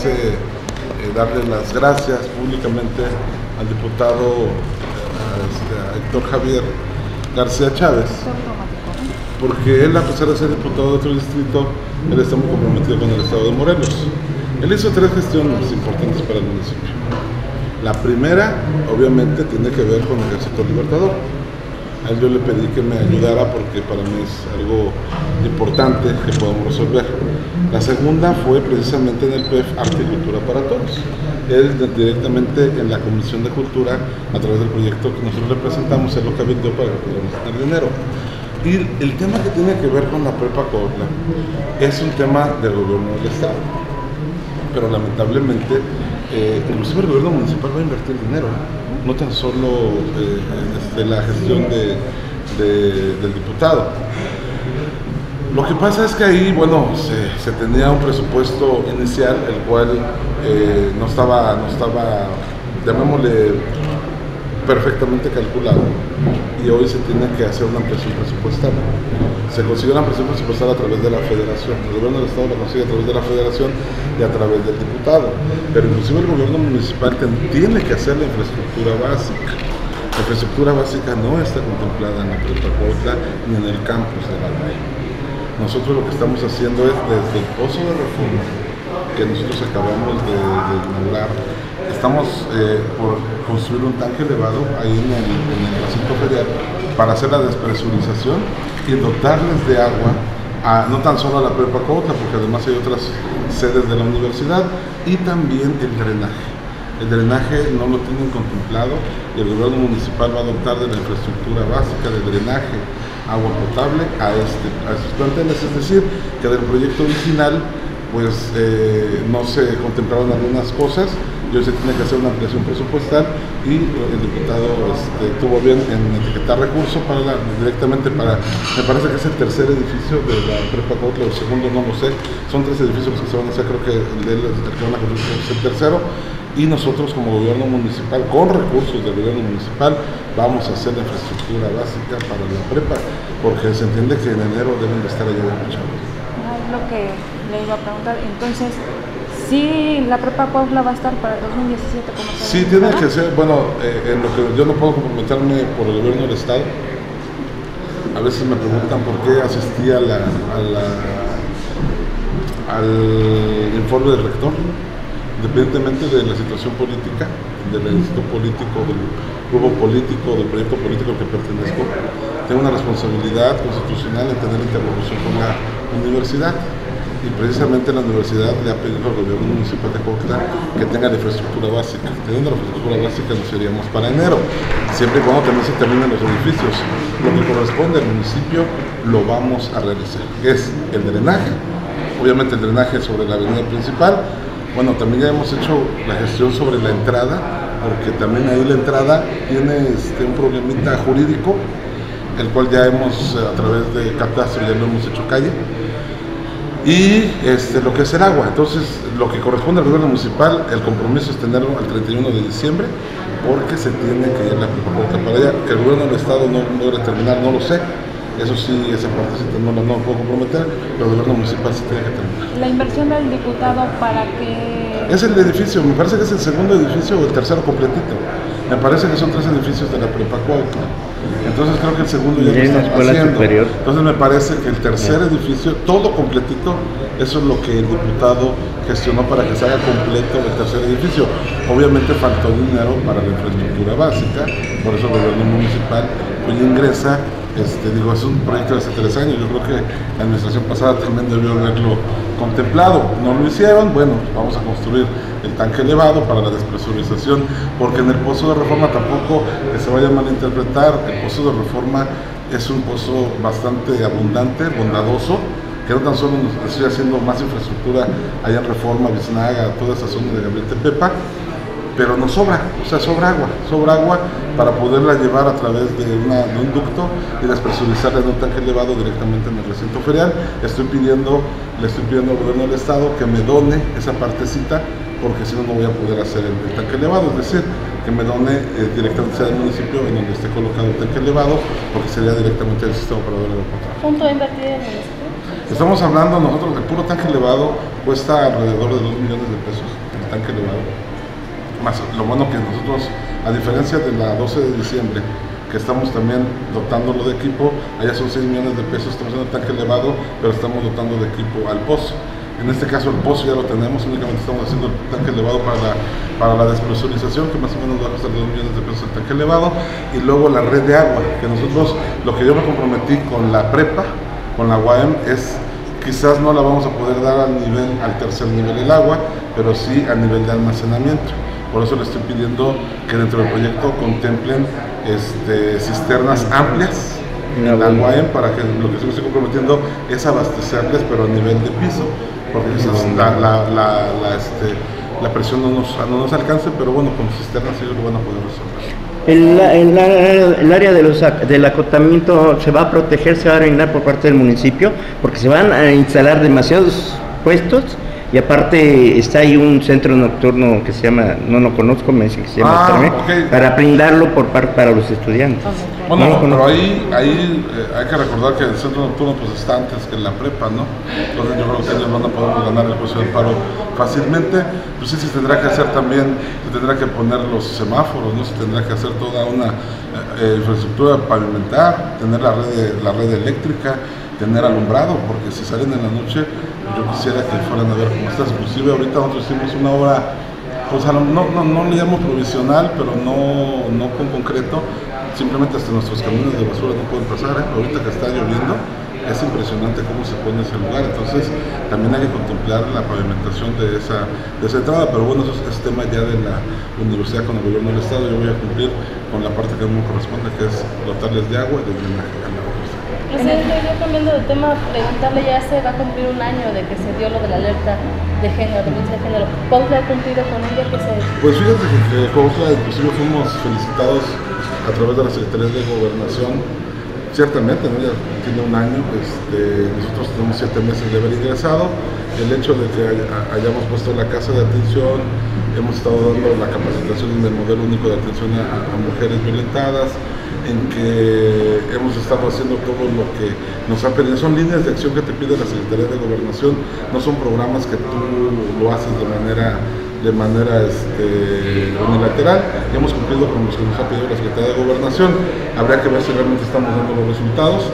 hace darle las gracias públicamente al diputado a Héctor Javier García Chávez, porque él, a pesar de ser diputado de otro distrito, él está muy comprometido con el estado de Morelos. Él hizo 3 gestiones importantes para el municipio. La primera, obviamente, tiene que ver con el Ejército Libertador. A él yo le pedí que me ayudara porque para mí es algo importante que podamos resolver. La segunda fue precisamente en el PEF Arte y Cultura para Todos. Él directamente en la Comisión de Cultura, a través del proyecto que nosotros le presentamos, él lo cabildeó para que pudiéramos tener dinero. Y el tema que tiene que ver con la Prepa Cuautla es un tema del gobierno del estado, pero lamentablemente inclusive el gobierno municipal va a invertir dinero, no tan solo la gestión del diputado. Lo que pasa es que ahí, bueno, se tenía un presupuesto inicial, el cual no estaba, llamémosle, perfectamente calculado, y hoy se tiene que hacer una ampliación presupuestal. Se consiguió una ampliación presupuestal a través de la federación, el gobierno del estado la consigue a través de la federación y a través del diputado, pero inclusive el gobierno municipal tiene que hacer la infraestructura básica. La infraestructura básica no está contemplada en la Prepa Cuautla ni en el campus de la UAE. Nosotros lo que estamos haciendo es, desde el pozo de reforma que nosotros acabamos de inaugurar, estamos por construir un tanque elevado ahí en el recinto ferial para hacer la despresurización y dotarles de agua no tan solo a la Prepa Cuautla, porque además hay otras sedes de la universidad, y también el drenaje. El drenaje no lo tienen contemplado y el gobierno municipal va a dotar de la infraestructura básica de drenaje, agua potable a estos planteles, es decir, que del proyecto original pues no se contemplaron algunas cosas, y hoy se tiene que hacer una ampliación presupuestal, y el diputado tuvo bien en etiquetar recursos directamente para, me parece que es el tercer edificio de la Prepa Cuautla, o el segundo, no lo sé, son 3 edificios los que se van a hacer, creo que el que van a construir es el tercero, y nosotros como gobierno municipal, con recursos del gobierno municipal, vamos a hacer la infraestructura básica para la prepa, porque se entiende que en enero deben de estar allá de chavos. Es lo que le iba a preguntar. Entonces, ¿sí la Prepa Cuautla va a estar para el 2017 como se Sí, tiene que ser, bueno, en lo que yo no puedo comprometerme por el gobierno del estado. A veces me preguntan por qué asistí al informe del rector, independientemente de la situación política, del instituto político, del grupo político, del proyecto político al que pertenezco. Tengo una responsabilidad constitucional en tener interlocución con la universidad, y precisamente la universidad le ha pedido al gobierno municipal de Cuautla que tenga la infraestructura básica. Teniendo la infraestructura básica nos iríamos para enero, siempre y cuando también se terminen los edificios. Lo que corresponde al municipio lo vamos a realizar, es el drenaje, obviamente el drenaje sobre la avenida principal. Bueno, también ya hemos hecho la gestión sobre la entrada, porque también ahí la entrada tiene un problemita jurídico, el cual ya hemos, a través de catastro, ya lo hemos hecho calle. Y lo que es el agua. Entonces, lo que corresponde al gobierno municipal, el compromiso es tenerlo al 31 de diciembre, porque se tiene que ir la Prepa Cuautla para allá. Que el gobierno del estado no logre terminar, no lo sé. Eso sí, esa partecita no lo puedo comprometer, pero el gobierno municipal sí tiene que terminar. La inversión del diputado para que... Es el edificio, me parece que es el segundo edificio o el tercero completito. Me parece que son 3 edificios de la Prepa Cuautla. Entonces creo que el segundo ya lo están haciendo. Superior. Entonces me parece que el tercer edificio, todo completito, eso es lo que el diputado gestionó para que se haga completo el tercer edificio. Obviamente faltó dinero para la infraestructura básica, por eso el gobierno municipal hoy ingresa. Es un proyecto de hace 3 años, yo creo que la administración pasada también debió haberlo contemplado, no lo hicieron. Bueno, vamos a construir el tanque elevado para la despresurización, porque en el pozo de reforma tampoco, que se vaya a malinterpretar, el pozo de reforma es un pozo bastante abundante, bondadoso, que no tan solo nos estoy haciendo más infraestructura allá en Reforma, Biznaga, toda esa zona de Gabriel Tepepa, pero nos sobra, o sea, sobra agua para poderla llevar a través de un ducto y despresurizarla en un tanque elevado directamente en el recinto ferial. Le estoy pidiendo al gobierno del estado que me done esa partecita, porque si no, no voy a poder hacer el tanque elevado, es decir, que me done directamente sea del municipio en donde esté colocado el tanque elevado, porque sería directamente el sistema operador aeroportuario. ¿Punto de invertir en el municipio? Estamos hablando nosotros, el puro tanque elevado cuesta alrededor de 2 millones de pesos, el tanque elevado. Más lo bueno que nosotros, a diferencia de la 12 de diciembre, que estamos también dotándolo de equipo, allá son 6 millones de pesos, estamos haciendo el tanque elevado, pero estamos dotando de equipo al pozo. En este caso el pozo ya lo tenemos, únicamente estamos haciendo el tanque elevado para la despresurización, que más o menos va a costar 2 millones de pesos el tanque elevado, y luego la red de agua, que nosotros, lo que yo me comprometí con la prepa, con la UAM, es quizás no la vamos a poder dar al tercer nivel del agua, pero sí a nivel de almacenamiento. Por eso le estoy pidiendo que dentro del proyecto contemplen cisternas amplias en la UAM, para que lo que yo me estoy comprometiendo es abastecerles, pero a nivel de piso, porque quizás la presión no nos alcance, pero bueno, con cisternas ellos lo van a poder resolver. El área del acotamiento se va a proteger, se va a arreglar por parte del municipio, porque se van a instalar demasiados puestos, y aparte está ahí un centro nocturno que se llama, no lo conozco, me dicen que se llama okay, para brindarlo para los estudiantes. Bueno, pero ahí hay que recordar que el centro nocturno pues está antes que la prepa, ¿no? Entonces yo creo que ellos van a poder ganar el juicio del paro fácilmente. Pues sí, se tendrá que hacer también, se tendrá que poner los semáforos, ¿no? Se tendrá que hacer toda una infraestructura, pavimentar, tener la red eléctrica, tener alumbrado, porque si salen en la noche, yo quisiera que fueran a ver cómo está. Inclusive ahorita nosotros hicimos una obra, pues no le llamo provisional, pero no con concreto, simplemente hasta nuestros camiones de basura no pueden pasar, ahorita que está lloviendo, es impresionante cómo se pone ese lugar. Entonces también hay que contemplar la pavimentación de esa entrada, pero bueno, eso es tema ya de la universidad con el gobierno del estado. Yo voy a cumplir con la parte que a mí me corresponde, que es dotarles de agua y de drenaje a la universidad. Yo cambiando de tema, preguntarle, ya se va a cumplir un año de que se dio lo de la alerta de género, de violencia de género. ¿Cuautla ha cumplido con ella? Pues fíjate que Cuautla inclusive fuimos felicitados a través de la Secretaría de Gobernación. Ciertamente, ¿no? Ya tiene un año, nosotros tenemos 7 meses de haber ingresado. El hecho de que hayamos puesto la casa de atención, hemos estado dando la capacitación en el modelo único de atención a mujeres violentadas, en que hemos estado haciendo todo lo que nos han pedido. Son líneas de acción que te pide la Secretaría de Gobernación, no son programas que tú lo haces de manera unilateral. Hemos cumplido con los que nos ha pedido la Secretaría de Gobernación. Habría que ver si realmente estamos dando los resultados.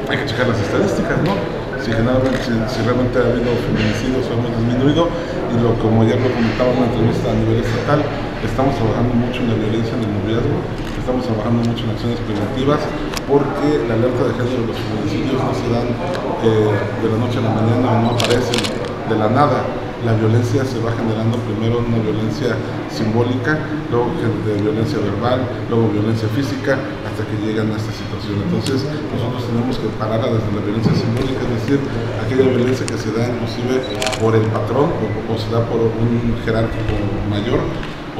Hay que checar las estadísticas, ¿no? Si realmente ha habido feminicidios o hemos disminuido, y como ya lo comentaba en una entrevista a nivel estatal, estamos trabajando mucho en la violencia en el noviazgo, estamos trabajando mucho en acciones preventivas, porque la alerta de género de los feminicidios no se dan de la noche a la mañana, o no aparecen de la nada. La violencia se va generando primero una violencia simbólica, luego de violencia verbal, luego violencia física, hasta que llegan a esta situación. Entonces nosotros tenemos que pararla desde la violencia simbólica, es decir, aquella violencia que se da inclusive por el patrón o se da por un jerárquico mayor,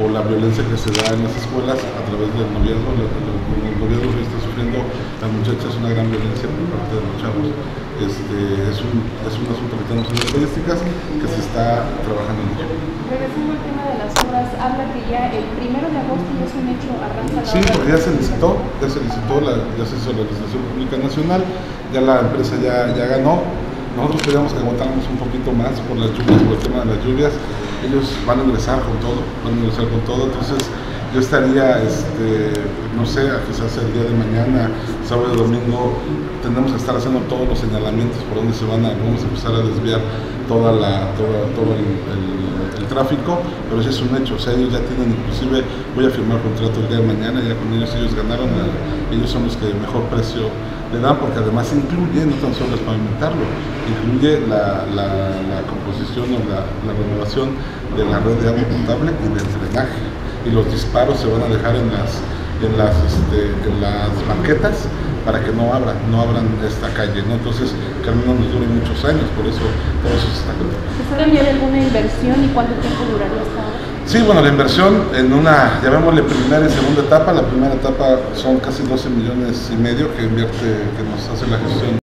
o la violencia que se da en las escuelas a través del noviazgo. El noviazgo que está sufriendo las muchachas es una gran violencia por parte de los chavos. Es un asunto que tenemos en las estadísticas, que se está trabajando en ello. Regresando al tema de las obras, habla que ya el 1 de agosto ya es un hecho, arranca la obra. Sí, porque ya se hizo la licitación pública nacional, ya la empresa ya ganó. Nosotros queríamos que aguantáramos un poquito más por las lluvias, por el tema de las lluvias. Ellos van a ingresar con todo, entonces yo estaría, no sé, quizás el día de mañana, sábado y domingo, tendremos que estar haciendo todos los señalamientos por donde vamos a empezar a desviar todo el tráfico, pero ese es un hecho. O sea, ellos ya tienen, inclusive voy a firmar contrato el día de mañana, ya con ellos ganaron, ellos son los que mejor precio le dan, porque además incluye, no tan solo es pavimentarlo, incluye la composición o la renovación de la red de agua potable y del drenaje, y los disparos se van a dejar en las banquetas para que no abran esta calle, ¿no? Entonces que al menos nos dure muchos años, por eso todo eso se está contando. ¿Se sabe ya de alguna inversión y cuánto tiempo duraría esta obra? Sí, bueno, la inversión en llamémosle primera y segunda etapa. La primera etapa son casi 12,5 millones que nos hace la gestión